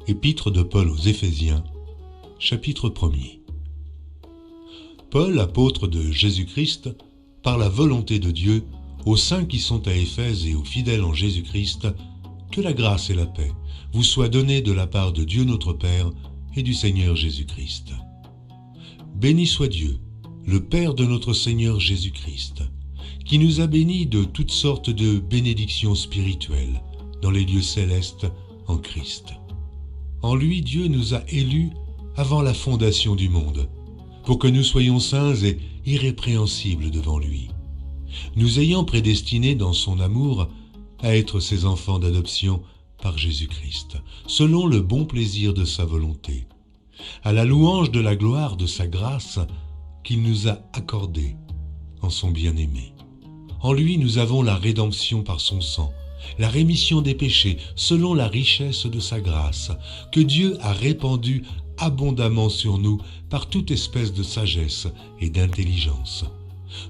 Épître de Paul aux Éphésiens, chapitre 1er. Paul, apôtre de Jésus-Christ, par la volonté de Dieu, aux saints qui sont à Éphèse et aux fidèles en Jésus-Christ, que la grâce et la paix vous soient données de la part de Dieu notre Père et du Seigneur Jésus-Christ. Béni soit Dieu, le Père de notre Seigneur Jésus-Christ, qui nous a bénis de toutes sortes de bénédictions spirituelles dans les lieux célestes en Christ. En lui, Dieu nous a élus avant la fondation du monde, pour que nous soyons saints et irrépréhensibles devant lui, nous ayant prédestinés dans son amour à être ses enfants d'adoption par Jésus-Christ, selon le bon plaisir de sa volonté, à la louange de la gloire de sa grâce qu'il nous a accordée en son bien-aimé. En lui, nous avons la rédemption par son sang, la rémission des péchés selon la richesse de sa grâce, que Dieu a répandue abondamment sur nous par toute espèce de sagesse et d'intelligence,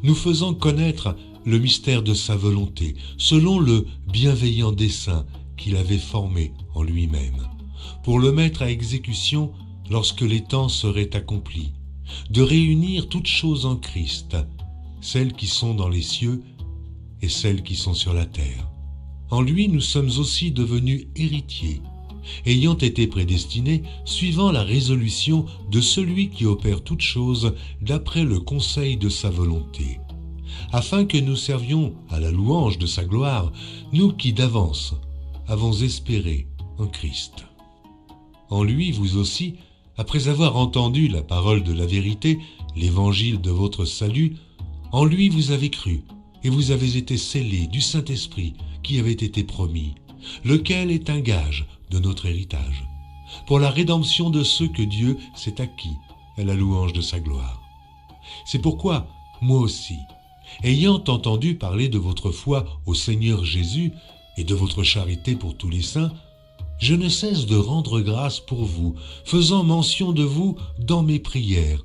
nous faisant connaître le mystère de sa volonté, selon le bienveillant dessein qu'il avait formé en lui-même, pour le mettre à exécution lorsque les temps seraient accomplis, de réunir toutes choses en Christ, celles qui sont dans les cieux et celles qui sont sur la terre. En lui, nous sommes aussi devenus héritiers, ayant été prédestinés suivant la résolution de celui qui opère toutes choses d'après le conseil de sa volonté, afin que nous servions à la louange de sa gloire, nous qui d'avance avons espéré en Christ. En lui, vous aussi, après avoir entendu la parole de la vérité, l'évangile de votre salut, en lui vous avez cru, et vous avez été scellés du Saint-Esprit qui avait été promis, lequel est un gage de notre héritage, pour la rédemption de ceux que Dieu s'est acquis à la louange de sa gloire. C'est pourquoi, moi aussi, ayant entendu parler de votre foi au Seigneur Jésus et de votre charité pour tous les saints, je ne cesse de rendre grâce pour vous, faisant mention de vous dans mes prières,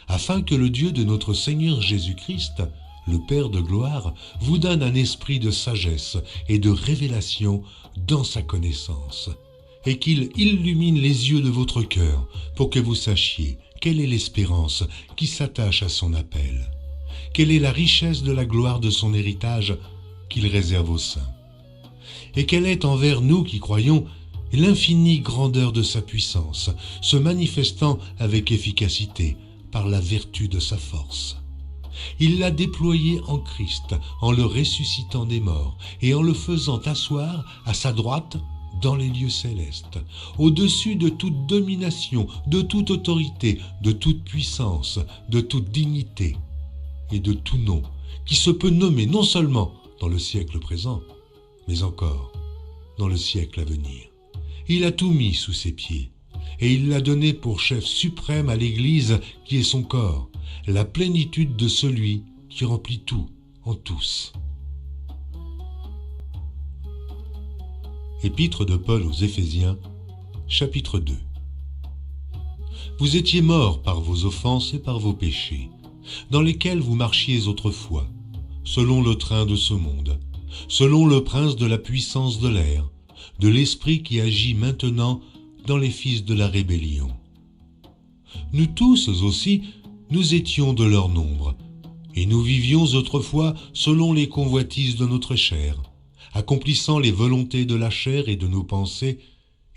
afin que le Dieu de notre Seigneur Jésus-Christ, le Père de gloire, vous donne un esprit de sagesse et de révélation dans sa connaissance, et qu'il illumine les yeux de votre cœur pour que vous sachiez quelle est l'espérance qui s'attache à son appel, quelle est la richesse de la gloire de son héritage qu'il réserve aux saints, et quelle est envers nous qui croyons l'infinie grandeur de sa puissance, se manifestant avec efficacité par la vertu de sa force. Il l'a déployé en Christ, en le ressuscitant des morts et en le faisant asseoir à sa droite dans les lieux célestes, au-dessus de toute domination, de toute autorité, de toute puissance, de toute dignité et de tout nom qui se peut nommer non seulement dans le siècle présent, mais encore dans le siècle à venir. Il a tout mis sous ses pieds, et il l'a donné pour chef suprême à l'Église qui est son corps, la plénitude de celui qui remplit tout en tous. Épître de Paul aux Éphésiens, chapitre 2. Vous étiez morts par vos offenses et par vos péchés, dans lesquels vous marchiez autrefois, selon le train de ce monde, selon le prince de la puissance de l'air, de l'esprit qui agit maintenant dans les fils de la rébellion. Nous tous aussi, nous étions de leur nombre, et nous vivions autrefois selon les convoitises de notre chair, accomplissant les volontés de la chair et de nos pensées,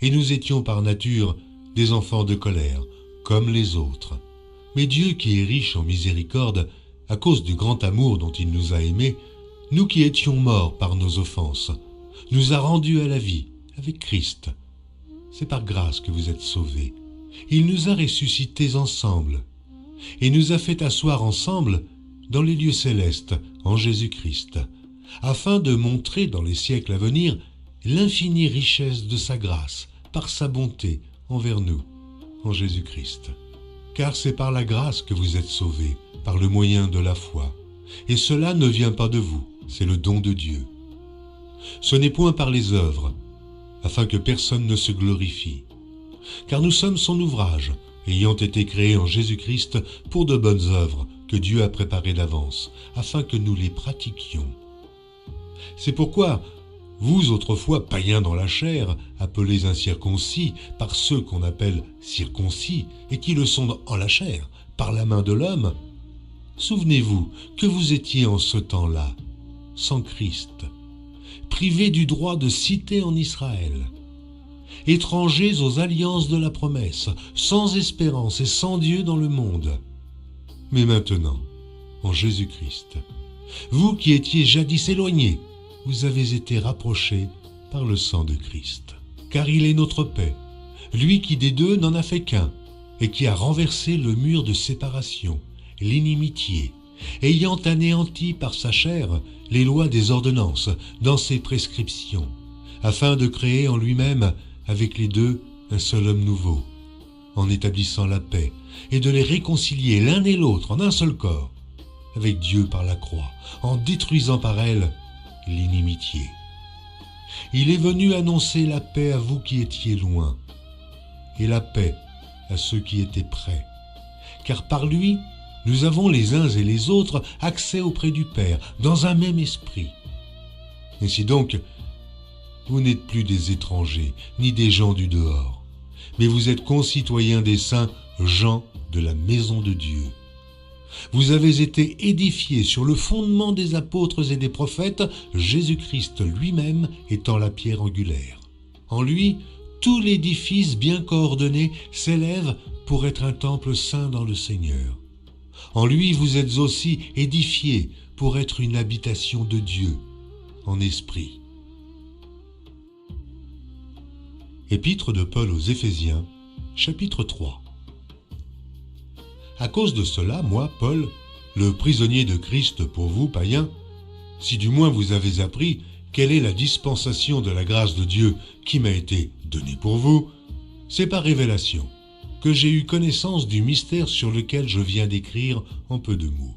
et nous étions par nature des enfants de colère, comme les autres. Mais Dieu qui est riche en miséricorde, à cause du grand amour dont il nous a aimés, nous qui étions morts par nos offenses, nous a rendus à la vie avec Christ. C'est par grâce que vous êtes sauvés. Il nous a ressuscités ensemble et nous a fait asseoir ensemble dans les lieux célestes en Jésus-Christ, afin de montrer dans les siècles à venir l'infinie richesse de sa grâce par sa bonté envers nous en Jésus-Christ. Car c'est par la grâce que vous êtes sauvés, par le moyen de la foi. Et cela ne vient pas de vous, c'est le don de Dieu. Ce n'est point par les œuvres, afin que personne ne se glorifie. Car nous sommes son ouvrage, ayant été créés en Jésus-Christ pour de bonnes œuvres que Dieu a préparées d'avance, afin que nous les pratiquions. C'est pourquoi vous autrefois païens dans la chair, appelés incirconcis par ceux qu'on appelle circoncis, et qui le sont en la chair, par la main de l'homme, souvenez-vous que vous étiez en ce temps-là, sans Christ, privés du droit de cité en Israël, étrangers aux alliances de la promesse, sans espérance et sans Dieu dans le monde. Mais maintenant, en Jésus-Christ, vous qui étiez jadis éloignés, vous avez été rapprochés par le sang de Christ. Car il est notre paix, lui qui des deux n'en a fait qu'un, et qui a renversé le mur de séparation, l'inimitié, ayant anéanti par sa chair les lois des ordonnances dans ses prescriptions, afin de créer en lui-même avec les deux un seul homme nouveau, en établissant la paix, et de les réconcilier l'un et l'autre en un seul corps, avec Dieu par la croix, en détruisant par elle l'inimitié. Il est venu annoncer la paix à vous qui étiez loin, et la paix à ceux qui étaient près, car par lui, nous avons les uns et les autres accès auprès du Père, dans un même esprit. Ainsi donc, vous n'êtes plus des étrangers, ni des gens du dehors, mais vous êtes concitoyens des saints, gens de la maison de Dieu. Vous avez été édifiés sur le fondement des apôtres et des prophètes, Jésus-Christ lui-même étant la pierre angulaire. En lui, tout l'édifice bien coordonné s'élève pour être un temple saint dans le Seigneur. En lui, vous êtes aussi édifiés pour être une habitation de Dieu, en esprit. Épître de Paul aux Éphésiens, chapitre 3. À cause de cela, moi, Paul, le prisonnier de Christ pour vous, païens, si du moins vous avez appris quelle est la dispensation de la grâce de Dieu qui m'a été donnée pour vous, c'est par révélation que j'ai eu connaissance du mystère sur lequel je viens d'écrire en peu de mots.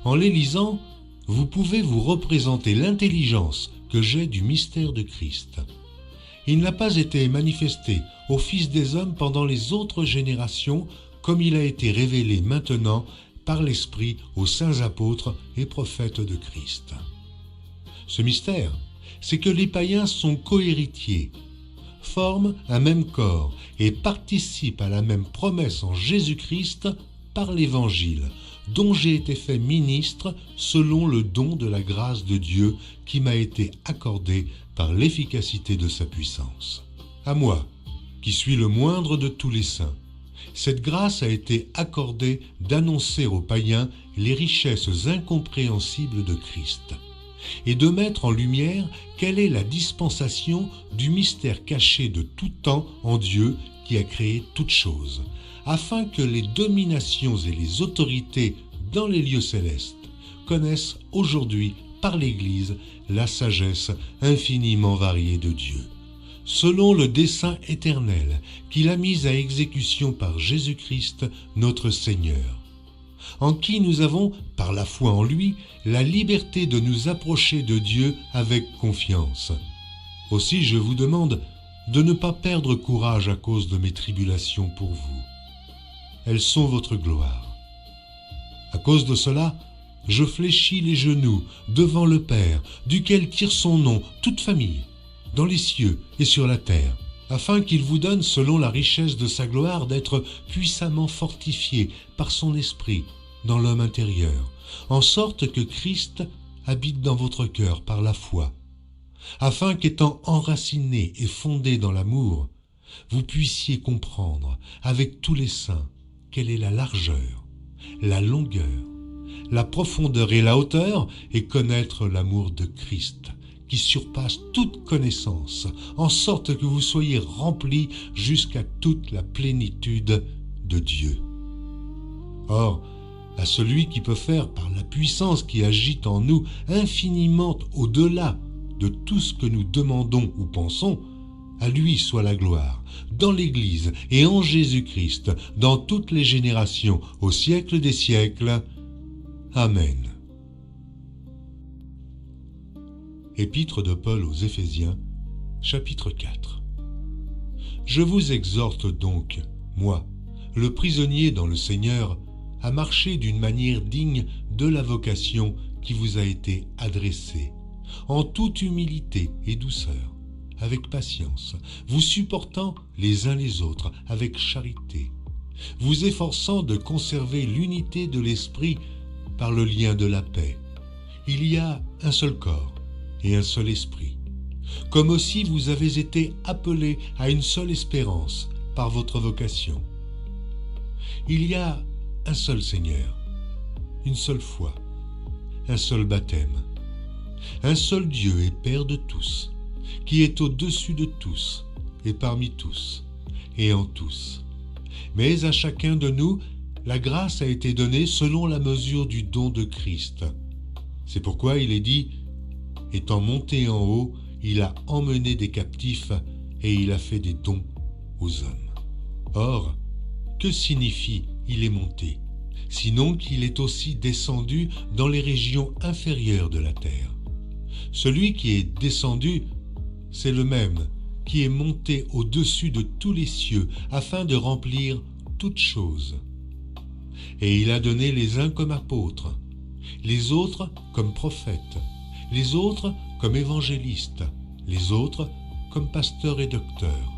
En les lisant, vous pouvez vous représenter l'intelligence que j'ai du mystère de Christ. Il n'a pas été manifesté aux fils des hommes pendant les autres générations, comme il a été révélé maintenant par l'Esprit aux saints apôtres et prophètes de Christ. Ce mystère, c'est que les païens sont cohéritiers, forment un même corps et participent à la même promesse en Jésus-Christ par l'Évangile, dont j'ai été fait ministre selon le don de la grâce de Dieu qui m'a été accordé par l'efficacité de sa puissance. À moi, qui suis le moindre de tous les saints, cette grâce a été accordée d'annoncer aux païens les richesses incompréhensibles de Christ et de mettre en lumière quelle est la dispensation du mystère caché de tout temps en Dieu qui a créé toutes choses, afin que les dominations et les autorités dans les lieux célestes connaissent aujourd'hui par l'Église la sagesse infiniment variée de Dieu, selon le dessein éternel qu'il a mis à exécution par Jésus-Christ notre Seigneur, en qui nous avons, par la foi en lui, la liberté de nous approcher de Dieu avec confiance. Aussi je vous demande de ne pas perdre courage à cause de mes tribulations pour vous. Elles sont votre gloire. À cause de cela, je fléchis les genoux devant le Père, duquel tire son nom toute famille, dans les cieux et sur la terre, afin qu'il vous donne, selon la richesse de sa gloire, d'être puissamment fortifié par son esprit dans l'homme intérieur, en sorte que Christ habite dans votre cœur par la foi, afin qu'étant enraciné et fondé dans l'amour, vous puissiez comprendre avec tous les saints quelle est la largeur, la longueur, la profondeur et la hauteur, et connaître l'amour de Christ, qui surpasse toute connaissance, en sorte que vous soyez remplis jusqu'à toute la plénitude de Dieu. Or, à celui qui peut faire, par la puissance qui agit en nous, infiniment au-delà de tout ce que nous demandons ou pensons, à lui soit la gloire, dans l'Église et en Jésus-Christ, dans toutes les générations, au siècle des siècles. Amen. Épître de Paul aux Éphésiens, chapitre 4. Je vous exhorte donc, moi, le prisonnier dans le Seigneur, à marcher d'une manière digne de la vocation qui vous a été adressée, en toute humilité et douceur, avec patience, vous supportant les uns les autres avec charité, vous efforçant de conserver l'unité de l'esprit par le lien de la paix. Il y a un seul corps et un seul esprit, comme aussi vous avez été appelés à une seule espérance par votre vocation. Il y a un seul Seigneur, une seule foi, un seul baptême, un seul Dieu et Père de tous, qui est au-dessus de tous et parmi tous et en tous. Mais à chacun de nous, la grâce a été donnée selon la mesure du don de Christ. C'est pourquoi il est dit, étant monté en haut, il a emmené des captifs et il a fait des dons aux hommes. Or, que signifie il est monté, sinon qu'il est aussi descendu dans les régions inférieures de la terre? Celui qui est descendu, c'est le même qui est monté au-dessus de tous les cieux afin de remplir toutes choses. Et il a donné les uns comme apôtres, les autres comme prophètes, les autres comme évangélistes, les autres comme pasteurs et docteurs,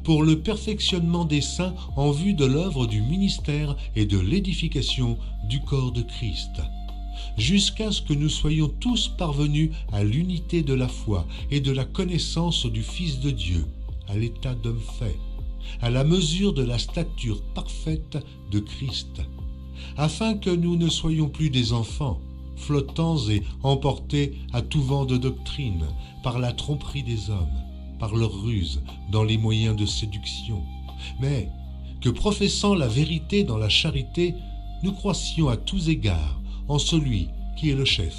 pour le perfectionnement des saints en vue de l'œuvre du ministère et de l'édification du corps de Christ, jusqu'à ce que nous soyons tous parvenus à l'unité de la foi et de la connaissance du Fils de Dieu, à l'état d'homme fait, à la mesure de la stature parfaite de Christ, afin que nous ne soyons plus des enfants, flottants et emportés à tout vent de doctrine, par la tromperie des hommes, par leur ruse dans les moyens de séduction, mais que professant la vérité dans la charité, nous croissions à tous égards en celui qui est le chef,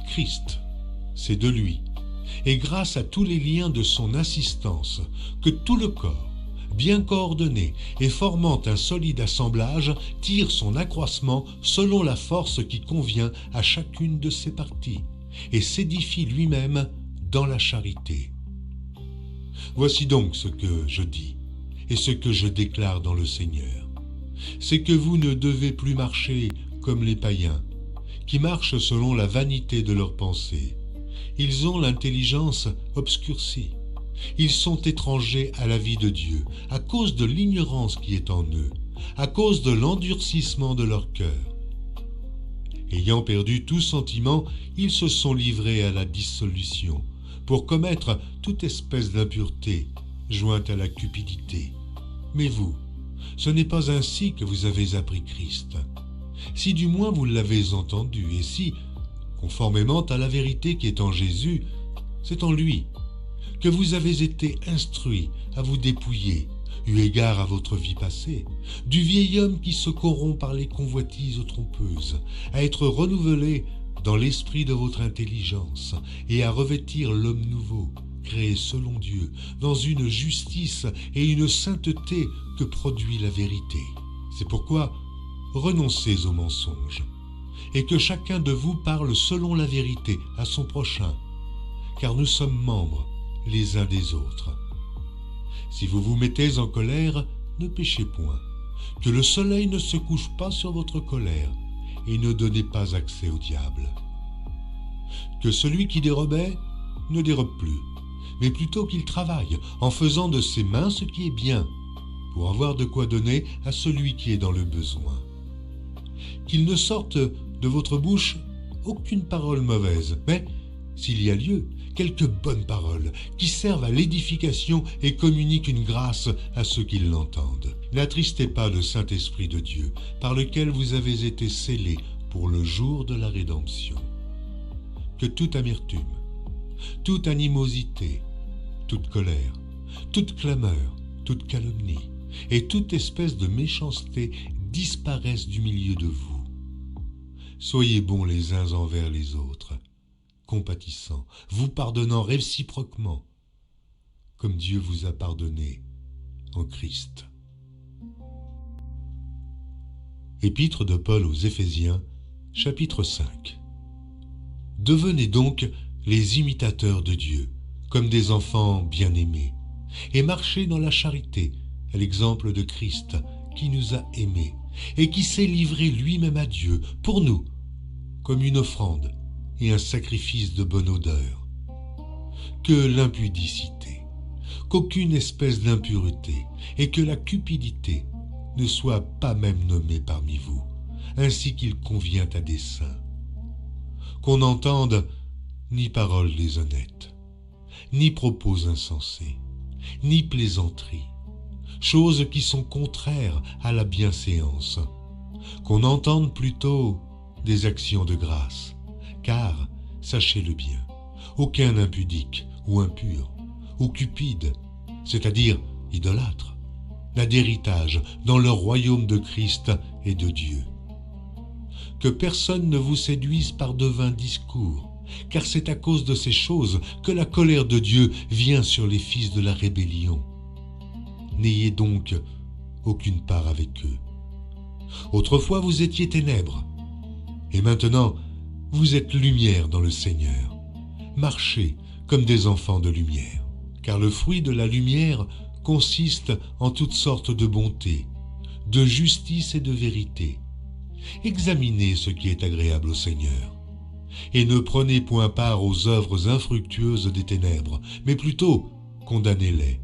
Christ. C'est de lui, et grâce à tous les liens de son assistance, que tout le corps, bien coordonné et formant un solide assemblage, tire son accroissement selon la force qui convient à chacune de ses parties, et s'édifie lui-même dans la charité. Voici donc ce que je dis, et ce que je déclare dans le Seigneur. C'est que vous ne devez plus marcher comme les païens, qui marchent selon la vanité de leurs pensées. Ils ont l'intelligence obscurcie. Ils sont étrangers à la vie de Dieu, à cause de l'ignorance qui est en eux, à cause de l'endurcissement de leur cœur. Ayant perdu tout sentiment, ils se sont livrés à la dissolution, pour commettre toute espèce d'impureté, jointe à la cupidité. Mais vous, ce n'est pas ainsi que vous avez appris Christ. Si du moins vous l'avez entendu, et si, conformément à la vérité qui est en Jésus, c'est en lui que vous avez été instruits à vous dépouiller, eu égard à votre vie passée, du vieil homme qui se corrompt par les convoitises trompeuses, à être renouvelé dans l'esprit de votre intelligence, et à revêtir l'homme nouveau, créé selon Dieu, dans une justice et une sainteté que produit la vérité. C'est pourquoi renoncez aux mensonges, et que chacun de vous parle selon la vérité à son prochain, car nous sommes membres les uns des autres. Si vous vous mettez en colère, ne péchez point, que le soleil ne se couche pas sur votre colère, et ne donnez pas accès au diable. Que celui qui dérobait ne dérobe plus, mais plutôt qu'il travaille en faisant de ses mains ce qui est bien, pour avoir de quoi donner à celui qui est dans le besoin. Qu'il ne sorte de votre bouche aucune parole mauvaise, mais, s'il y a lieu, quelques bonnes paroles qui servent à l'édification et communiquent une grâce à ceux qui l'entendent. N'attristez pas le Saint-Esprit de Dieu, par lequel vous avez été scellés pour le jour de la rédemption. Que toute amertume, toute animosité, toute colère, toute clameur, toute calomnie et toute espèce de méchanceté disparaissent du milieu de vous. Soyez bons les uns envers les autres, compatissants, vous pardonnant réciproquement, comme Dieu vous a pardonné en Christ. Épître de Paul aux Éphésiens, chapitre 5. Devenez donc les imitateurs de Dieu, comme des enfants bien-aimés, et marchez dans la charité, à l'exemple de Christ, qui nous a aimés, et qui s'est livré lui-même à Dieu, pour nous, comme une offrande et un sacrifice de bonne odeur. Que l'impudicité, qu'aucune espèce d'impureté et que la cupidité ne soient pas même nommées parmi vous, ainsi qu'il convient à des saints. Qu'on n'entende ni paroles déshonnêtes, ni propos insensés, ni plaisanteries, choses qui sont contraires à la bienséance. Qu'on entende plutôt des actions de grâce, car, sachez-le bien, aucun impudique ou impur ou cupide, c'est-à-dire idolâtre, n'a d'héritage dans le royaume de Christ et de Dieu. Que personne ne vous séduise par de vains discours, car c'est à cause de ces choses que la colère de Dieu vient sur les fils de la rébellion. N'ayez donc aucune part avec eux. Autrefois vous étiez ténèbres, et maintenant vous êtes lumière dans le Seigneur. Marchez comme des enfants de lumière, car le fruit de la lumière consiste en toutes sortes de bonté, de justice et de vérité. Examinez ce qui est agréable au Seigneur, et ne prenez point part aux œuvres infructueuses des ténèbres, mais plutôt condamnez-les.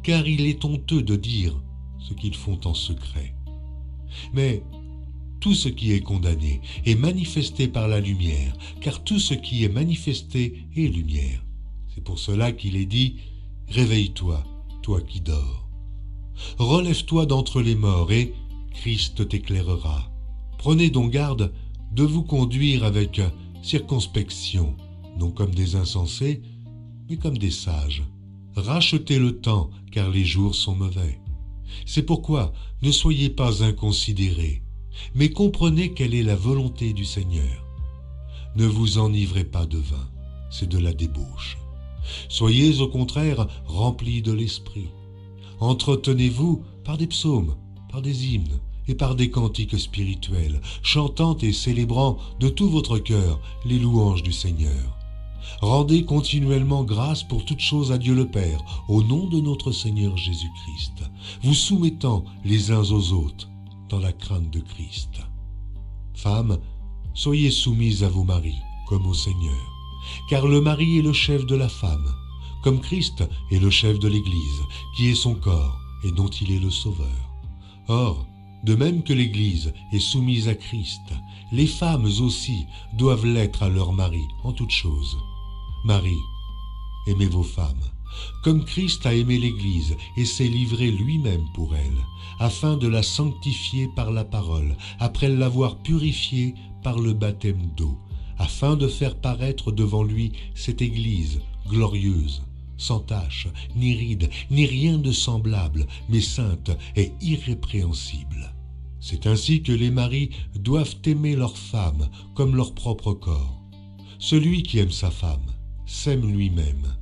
Car il est honteux de dire ce qu'ils font en secret. Mais tout ce qui est condamné est manifesté par la lumière, car tout ce qui est manifesté est lumière. C'est pour cela qu'il est dit « Réveille-toi, toi qui dors. Relève-toi d'entre les morts, et Christ t'éclairera. Prenez donc garde de vous conduire avec circonspection, non comme des insensés, mais comme des sages. Rachetez le temps, car les jours sont mauvais. C'est pourquoi ne soyez pas inconsidérés, mais comprenez quelle est la volonté du Seigneur. Ne vous enivrez pas de vin, c'est de la débauche. Soyez au contraire remplis de l'esprit. Entretenez-vous par des psaumes, par des hymnes et par des cantiques spirituels, chantant et célébrant de tout votre cœur les louanges du Seigneur. Rendez continuellement grâce pour toutes choses à Dieu le Père, au nom de notre Seigneur Jésus-Christ, vous soumettant les uns aux autres dans la crainte de Christ. Femmes, soyez soumises à vos maris, comme au Seigneur, car le mari est le chef de la femme, comme Christ est le chef de l'Église, qui est son corps et dont il est le Sauveur. Or, de même que l'Église est soumise à Christ, les femmes aussi doivent l'être à leur mari en toutes choses. Marie, aimez vos femmes, comme Christ a aimé l'Église et s'est livré lui-même pour elle, afin de la sanctifier par la parole, après l'avoir purifiée par le baptême d'eau, afin de faire paraître devant lui cette Église glorieuse, sans tache, ni ride, ni rien de semblable, mais sainte et irrépréhensible. C'est ainsi que les maris doivent aimer leur femme comme leur propre corps. Celui qui aime sa femme s'aime lui-même,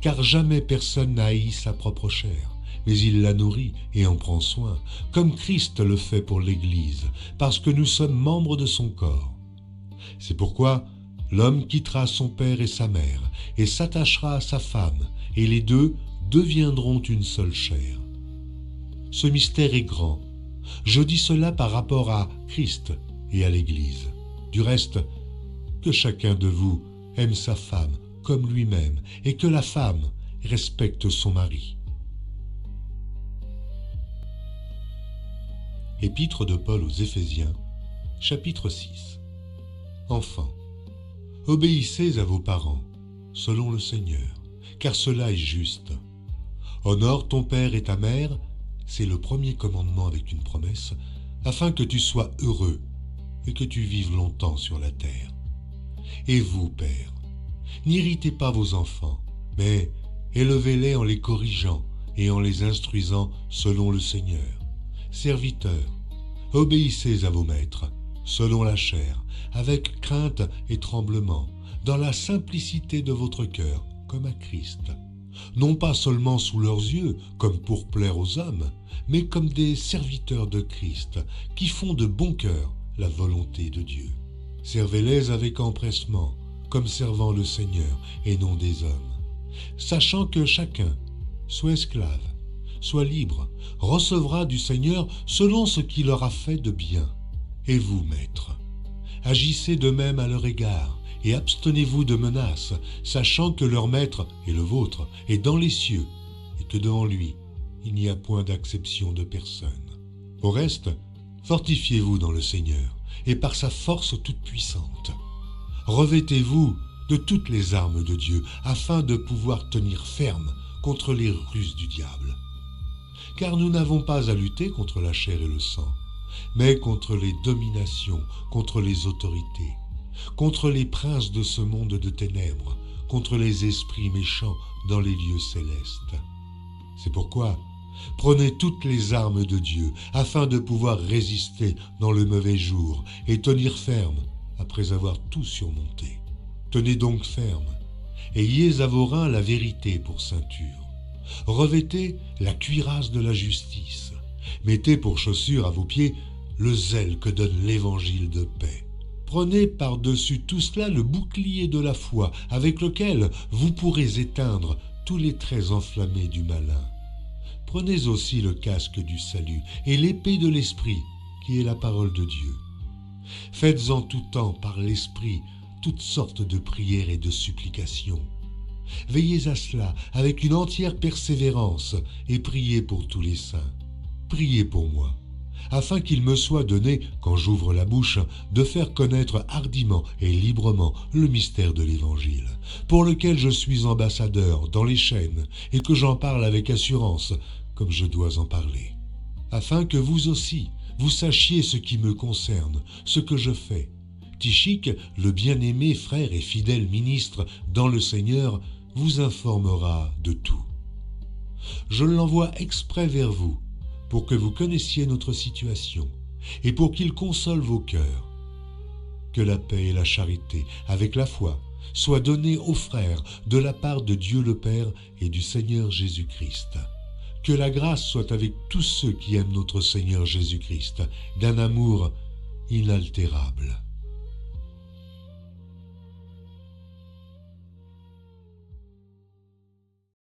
car jamais personne n'a haï sa propre chair, mais il la nourrit et en prend soin, comme Christ le fait pour l'Église, parce que nous sommes membres de son corps. C'est pourquoi l'homme quittera son père et sa mère, et s'attachera à sa femme, et les deux deviendront une seule chair. Ce mystère est grand. Je dis cela par rapport à Christ et à l'Église. Du reste, que chacun de vous aime sa femme comme lui-même, et que la femme respecte son mari. Épître de Paul aux Éphésiens, chapitre 6. Enfants, obéissez à vos parents, selon le Seigneur, car cela est juste. Honore ton père et ta mère, c'est le premier commandement avec une promesse, afin que tu sois heureux et que tu vives longtemps sur la terre. Et vous, pères, n'irritez pas vos enfants, mais élevez-les en les corrigeant et en les instruisant selon le Seigneur. Serviteurs, obéissez à vos maîtres, selon la chair, avec crainte et tremblement, dans la simplicité de votre cœur, comme à Christ. Non pas seulement sous leurs yeux, comme pour plaire aux hommes, mais comme des serviteurs de Christ, qui font de bon cœur la volonté de Dieu. Servez-les avec empressement, comme servant le Seigneur et non des hommes, sachant que chacun, soit esclave, soit libre, recevra du Seigneur selon ce qu'il aura fait de bien. Et vous, maîtres, agissez de même à leur égard, et abstenez-vous de menaces, sachant que leur maître et le vôtre est dans les cieux, et que devant lui, il n'y a point d'acception de personne. Au reste, fortifiez-vous dans le Seigneur, et par sa force toute puissante. Revêtez-vous de toutes les armes de Dieu, afin de pouvoir tenir ferme contre les ruses du diable. Car nous n'avons pas à lutter contre la chair et le sang, mais contre les dominations, contre les autorités, contre les princes de ce monde de ténèbres, contre les esprits méchants dans les lieux célestes. C'est pourquoi, prenez toutes les armes de Dieu, afin de pouvoir résister dans le mauvais jour et tenir ferme après avoir tout surmonté. Tenez donc ferme, ayez à vos reins la vérité pour ceinture. Revêtez la cuirasse de la justice. Mettez pour chaussure à vos pieds le zèle que donne l'évangile de paix. Prenez par-dessus tout cela le bouclier de la foi, avec lequel vous pourrez éteindre tous les traits enflammés du malin. Prenez aussi le casque du salut et l'épée de l'esprit, qui est la parole de Dieu. Faites en tout temps par l'esprit toutes sortes de prières et de supplications. Veillez à cela avec une entière persévérance et priez pour tous les saints. Priez pour moi, afin qu'il me soit donné, quand j'ouvre la bouche, de faire connaître hardiment et librement le mystère de l'Évangile, pour lequel je suis ambassadeur dans les chaînes et que j'en parle avec assurance, comme je dois en parler. Afin que vous aussi, vous sachiez ce qui me concerne, ce que je fais. Tychique, le bien-aimé frère et fidèle ministre dans le Seigneur, vous informera de tout. Je l'envoie exprès vers vous, pour que vous connaissiez notre situation, et pour qu'il console vos cœurs. Que la paix et la charité, avec la foi, soient données aux frères de la part de Dieu le Père et du Seigneur Jésus-Christ. Que la grâce soit avec tous ceux qui aiment notre Seigneur Jésus-Christ, d'un amour inaltérable.